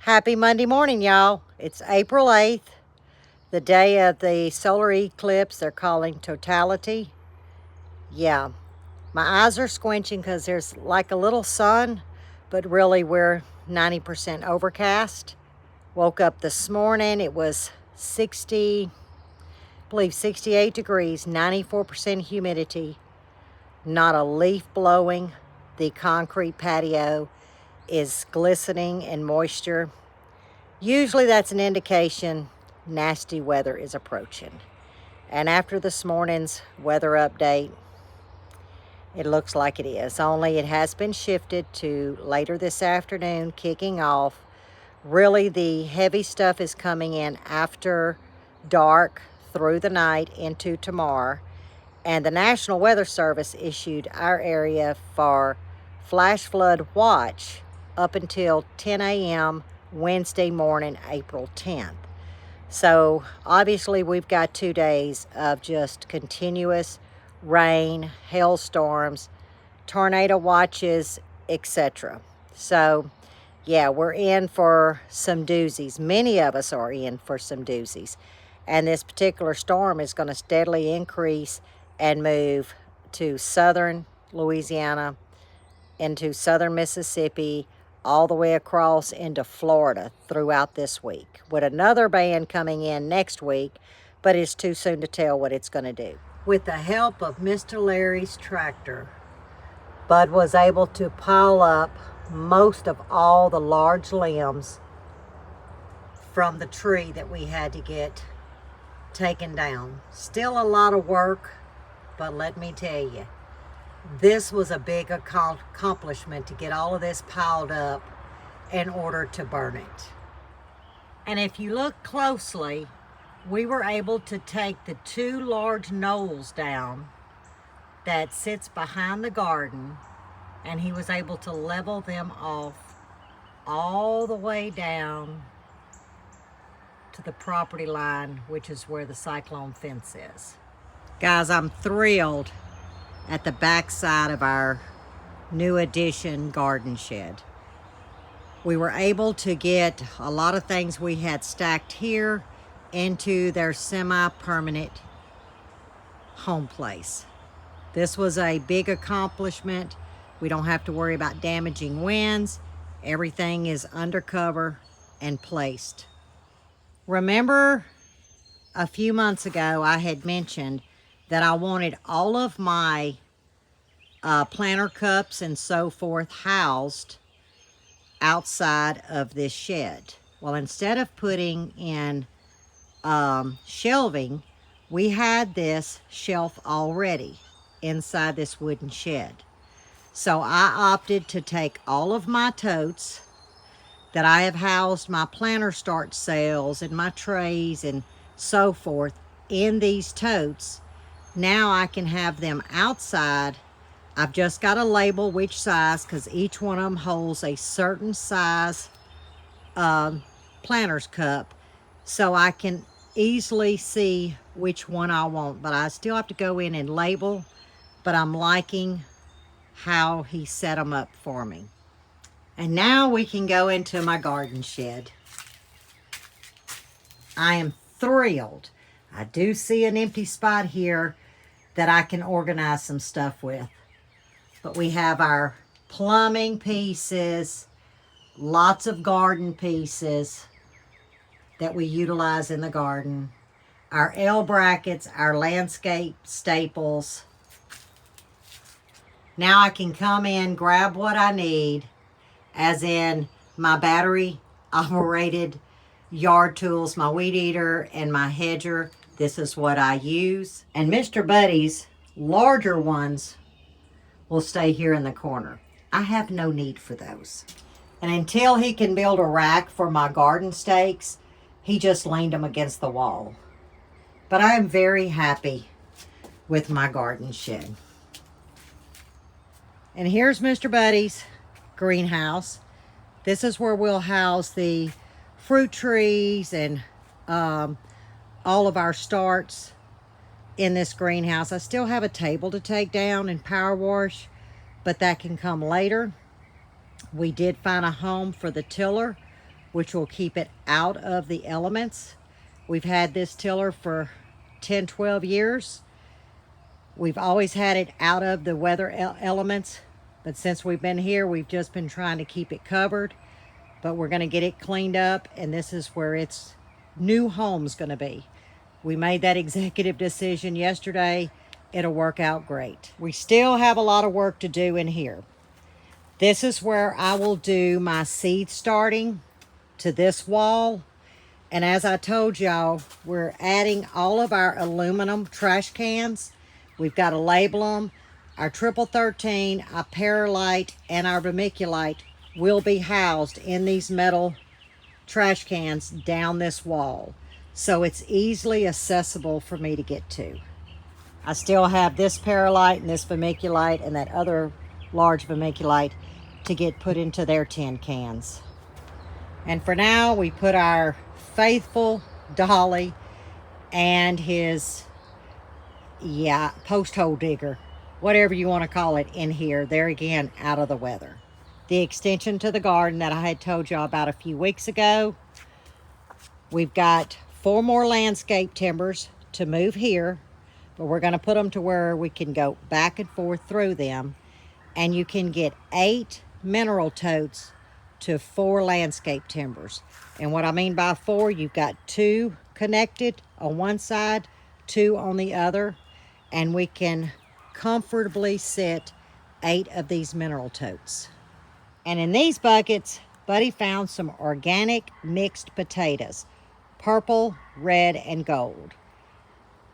Happy Monday morning, y'all. It's April 8th, the day of the solar eclipse they're calling totality. Yeah, my eyes are squinching because there's like a little sun, but really we're 90% overcast. Woke up this morning, it was 60, I believe 68 degrees, 94% humidity, not a leaf blowing. The concrete patio is glistening in moisture. Usually that's an indication nasty weather is approaching. And after this morning's weather update, it looks like it is. Only it has been shifted to later this afternoon, kicking off. Really, the heavy stuff is coming in after dark through the night into tomorrow. And the National Weather Service issued our area for flash flood watch up until 10 a.m. Wednesday morning, April 10th. So obviously we've got 2 days of just continuous rain, hailstorms, tornado watches, etc. So yeah, we're in for some doozies. Many of us are in for some doozies. And this particular storm is going to steadily increase and move to southern Louisiana, into southern Mississippi, all the way across into Florida throughout this week, with another band coming in next week, but it's too soon to tell what it's going to do. With the help of Mr. Larry's tractor, Bud was able to pile up most of all the large limbs from the tree that we had to get taken down. Still a lot of work, but let me tell you, this was a big accomplishment to get all of this piled up in order to burn it. And if you look closely, we were able to take the 2 large knolls down that sits behind the garden, and he was able to level them off all the way down to the property line, which is where the cyclone fence is. Guys, I'm thrilled at the back side of our new addition garden shed. We were able to get a lot of things we had stacked here into their semi-permanent home place. This was a big accomplishment. We don't have to worry about damaging winds. Everything is undercover and placed. Remember a few months ago I had mentioned that I wanted all of my planter cups and so forth housed outside of this shed. Well, instead of putting in shelving, we had this shelf already inside this wooden shed. So I opted to take all of my totes that I have housed my planter start sales and my trays and so forth in these totes. Now I can have them outside. I've just got to label which size because each one of them holds a certain size planter's cup, so I can easily see which one I want. But I still have to go in and label, but I'm liking how he set them up for me. And now we can go into my garden shed. I am thrilled. I do see an empty spot here that I can organize some stuff with. But we have our plumbing pieces, lots of garden pieces that we utilize in the garden, our L brackets, our landscape staples. Now I can come in, grab what I need, as in my battery operated yard tools, my weed eater and my hedger. This is what I use. And Mr. Buddy's larger ones will stay here in the corner. I have no need for those. And until he can build a rack for my garden stakes, he just leaned them against the wall. But I am very happy with my garden shed. And here's Mr. Buddy's greenhouse. This is where we'll house the fruit trees and all of our starts in this greenhouse. I still have a table to take down and power wash, but that can come later. We did find a home for the tiller which will keep it out of the elements. We've had this tiller for 10, 12 years. We've always had it out of the weather elements, but since we've been here, we've just been trying to keep it covered. But we're gonna get it cleaned up, and this is where its new home's gonna be. We made that executive decision yesterday. It'll work out great. We still have a lot of work to do in here. This is where I will do my seed starting to this wall. And as I told y'all, we're adding all of our aluminum trash cans. We've got to label them. Our triple 13, our Paralite, and our vermiculite will be housed in these metal trash cans down this wall. So it's easily accessible for me to get to. I still have this Paralite and this vermiculite and that other large vermiculite to get put into their tin cans. And for now, we put our faithful Dolly and his, post hole digger, whatever you want to call it, in here. There again, out of the weather. The extension to the garden that I had told y'all about a few weeks ago. We've got 4 more landscape timbers to move here, but we're going to put them to where we can go back and forth through them. And you can get 8 mineral totes to 4 landscape timbers. And what I mean by 4, you've got 2 connected on one side, 2 on the other, and we can comfortably sit 8 of these mineral totes. And in these buckets, Buddy found some organic mixed potatoes, purple, red, and gold.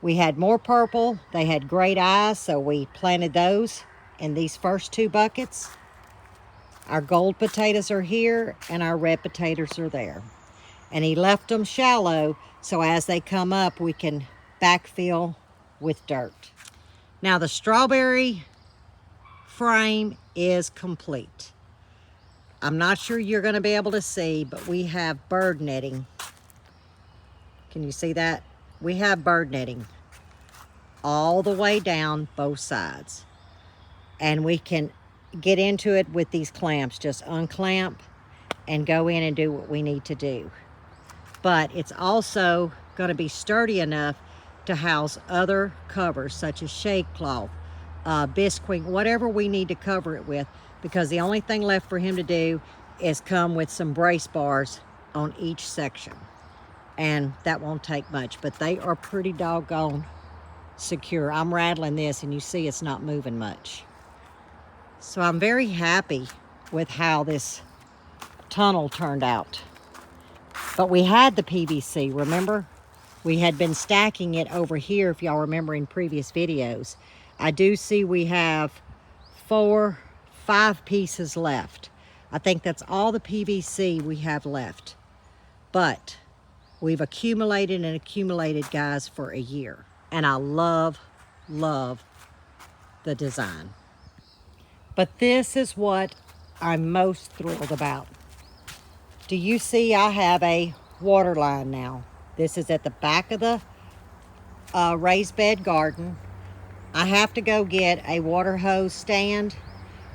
We had more purple. They had great eyes, so we planted those in these first 2 buckets. Our gold potatoes are here, and our red potatoes are there. And he left them shallow, so as they come up, we can backfill with dirt. Now the strawberry frame is complete. I'm not sure you're going to be able to see, but we have bird netting. Can you see that? We have bird netting all the way down both sides. And we can get into it with these clamps. Just unclamp and go in and do what we need to do. But it's also going to be sturdy enough to house other covers such as shade cloth, bisquing, whatever we need to cover it with, because the only thing left for him to do is come with some brace bars on each section. And that won't take much, but they are pretty doggone secure. I'm rattling this and you see it's not moving much. So I'm very happy with how this tunnel turned out. But we had the PVC, remember? We had been stacking it over here, if y'all remember in previous videos. I do see we have 5 pieces left. I think that's all the PVC we have left. But we've accumulated and accumulated, guys, for a year. And I love, love the design. But this is what I'm most thrilled about. Do you see I have a water line now? This is at the back of the raised bed garden. I have to go get a water hose stand.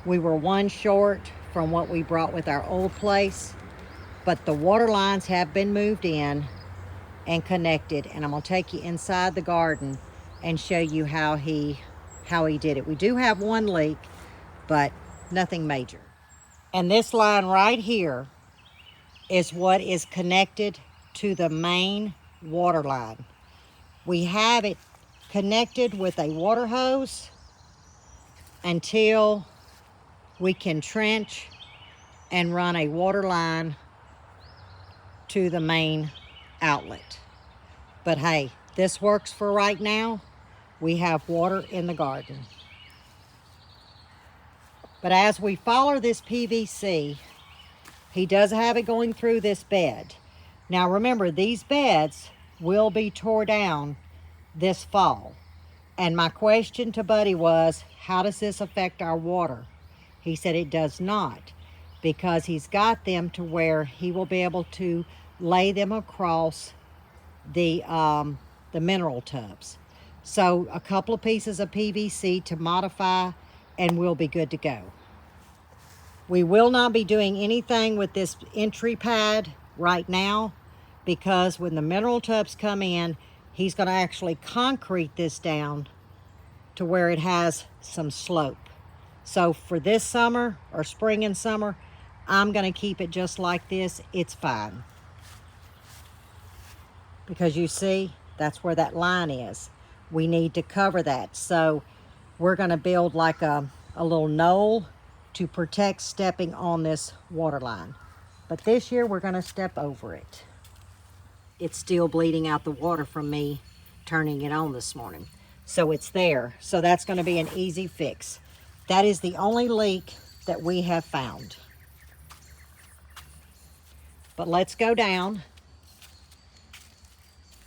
We were 1 short from what we brought with our old place, but the water lines have been moved in and connected, and I'm gonna take you inside the garden and show you how he did it. We do have 1 leak, but nothing major. And this line right here is what is connected to the main water line. We have it connected with a water hose until we can trench and run a water line to the main outlet. But hey, this works for right now. We have water in the garden. But as we follow this PVC, he does have it going through this bed. Now remember, these beds will be tore down this fall. And my question to Buddy was, how does this affect our water? He said it does not, because he's got them to where he will be able to lay them across the mineral tubs. So a couple of pieces of PVC to modify and we'll be good to go. We will not be doing anything with this entry pad right now, because when the mineral tubs come in, he's going to actually concrete this down to where it has some slope. So for this summer, or spring and summer, I'm going to keep it just like this. It's fine. Because you see, that's where that line is. We need to cover that. So we're going to build like a little knoll to protect stepping on this water line. But this year we're going to step over it. It's still bleeding out the water from me turning it on this morning. So it's there. So that's going to be an easy fix. That is the only leak that we have found. But let's go down.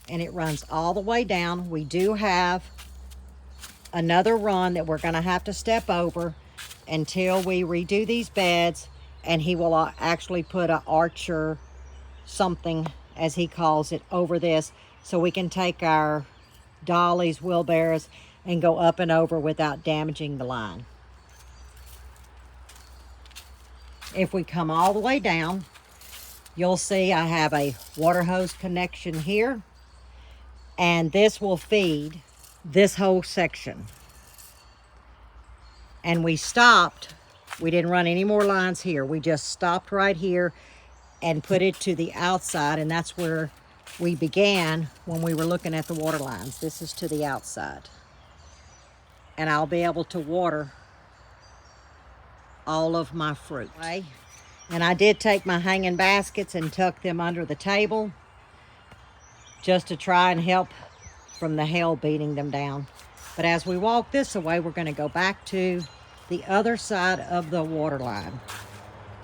And it runs all the way down. We do have another run that we're going to have to step over until we redo these beds, and he will actually put an archer something, as he calls it, over this, so we can take our dollies, wheelbarrows, and go up and over without damaging the line. If we come all the way down, you'll see I have a water hose connection here, and this will feed this whole section. And we stopped. We didn't run any more lines here. We just stopped right here and put it to the outside, and that's where we began when we were looking at the water lines. This is to the outside. And I'll be able to water all of my fruit. And I did take my hanging baskets and tuck them under the table just to try and help from the hail beating them down. But as we walk this way, we're going to go back to the other side of the water line.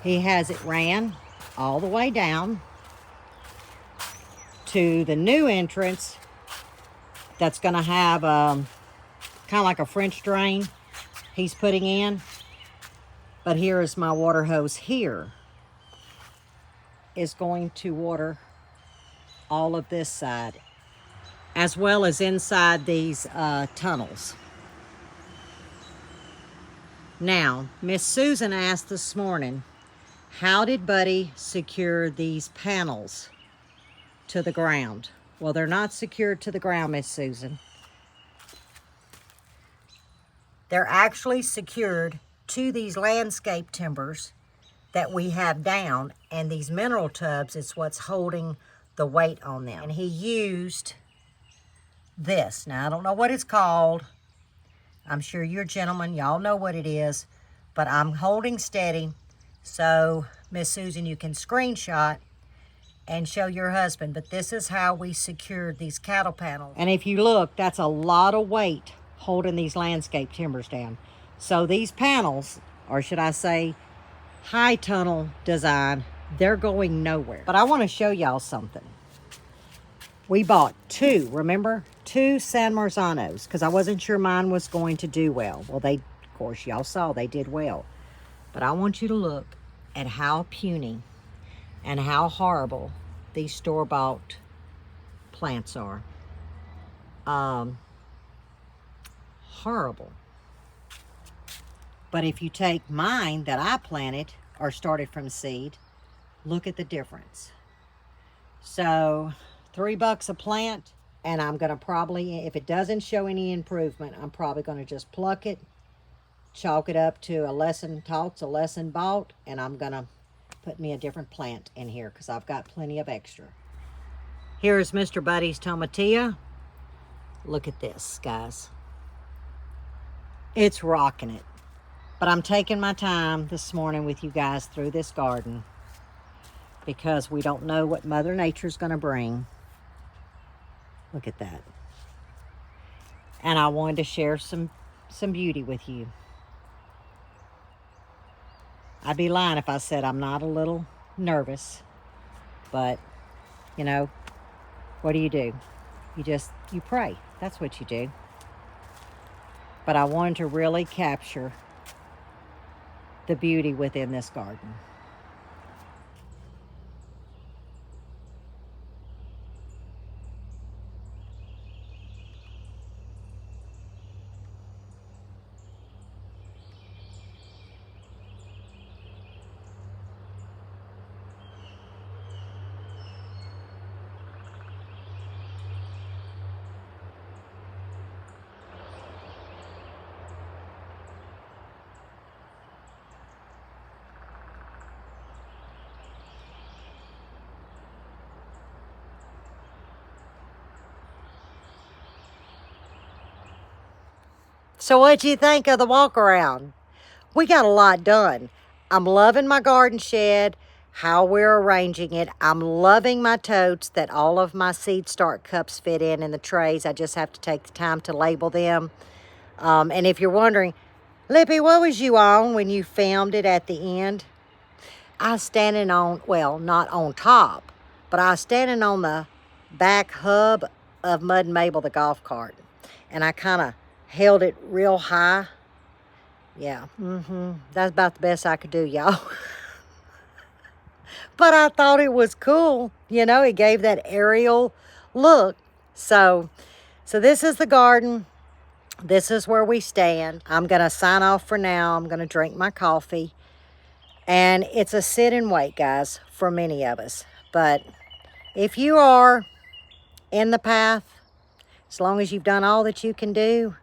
He has it ran all the way down to the new entrance that's going to have kind of like a French drain he's putting in. But here is my water hose here. Is going to water all of this side, as well as inside these tunnels. Now, Miss Susan asked this morning, how did Buddy secure these panels to the ground? Well, they're not secured to the ground, Miss Susan. They're actually secured to these landscape timbers that we have down, and these mineral tubs is what's holding the weight on them. And he used this. Now, I don't know what it's called. I'm sure you're gentlemen, y'all know what it is, but I'm holding steady so, Miss Susan, you can screenshot and show your husband. But this is how we secured these cattle panels. And if you look, that's a lot of weight holding these landscape timbers down. So these panels, or should I say high tunnel design, they're going nowhere. But I want to show y'all something. We bought two, remember? Two San Marzanos, because I wasn't sure mine was going to do well. Well, they, of course, y'all saw they did well. But I want you to look at how puny and how horrible these store-bought plants are. Horrible. But if you take mine that I planted or started from seed, look at the difference. So $3 a plant, and I'm going to probably, if it doesn't show any improvement, I'm probably going to just pluck it, chalk it up to a lesson taught, a lesson bought, and I'm going to put me a different plant in here because I've got plenty of extra. Here's Mr. Buddy's tomatillo. Look at this, guys. It's rocking it. But I'm taking my time this morning with you guys through this garden because we don't know what Mother Nature's going to bring. Look at that. And I wanted to share some beauty with you. I'd be lying if I said I'm not a little nervous. But, you know, what do? You pray. That's what you do. But I wanted to really capture the beauty within this garden. So what'd you think of the walk around? We got a lot done. I'm loving my garden shed, how we're arranging it. I'm loving my totes that all of my seed start cups fit in the trays. I just have to take the time to label them. And if you're wondering, Lippy, what was you on when you filmed it at the end? I was standing on, well, not on top, but I was standing on the back hub of Mud and Mabel, the golf cart. And I kind of held it real high. Yeah, that's about the best I could do, y'all. But I thought it was cool. You know, it gave that aerial look. So this is the garden. This is where we stand. I'm going to sign off for now. I'm going to drink my coffee. And it's a sit and wait, guys, for many of us. But if you are in the path, as long as you've done all that you can do,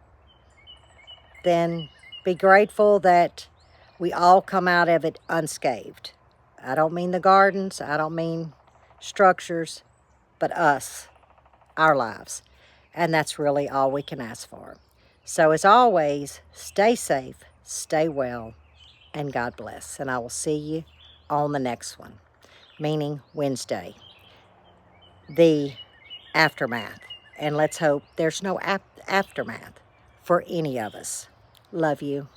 then be grateful that we all come out of it unscathed. I don't mean the gardens, I don't mean structures, but us, our lives. And that's really all we can ask for. So as always, stay safe, stay well, and God bless. And I will see you on the next one, meaning Wednesday, the aftermath. And let's hope there's no aftermath for any of us. Love you.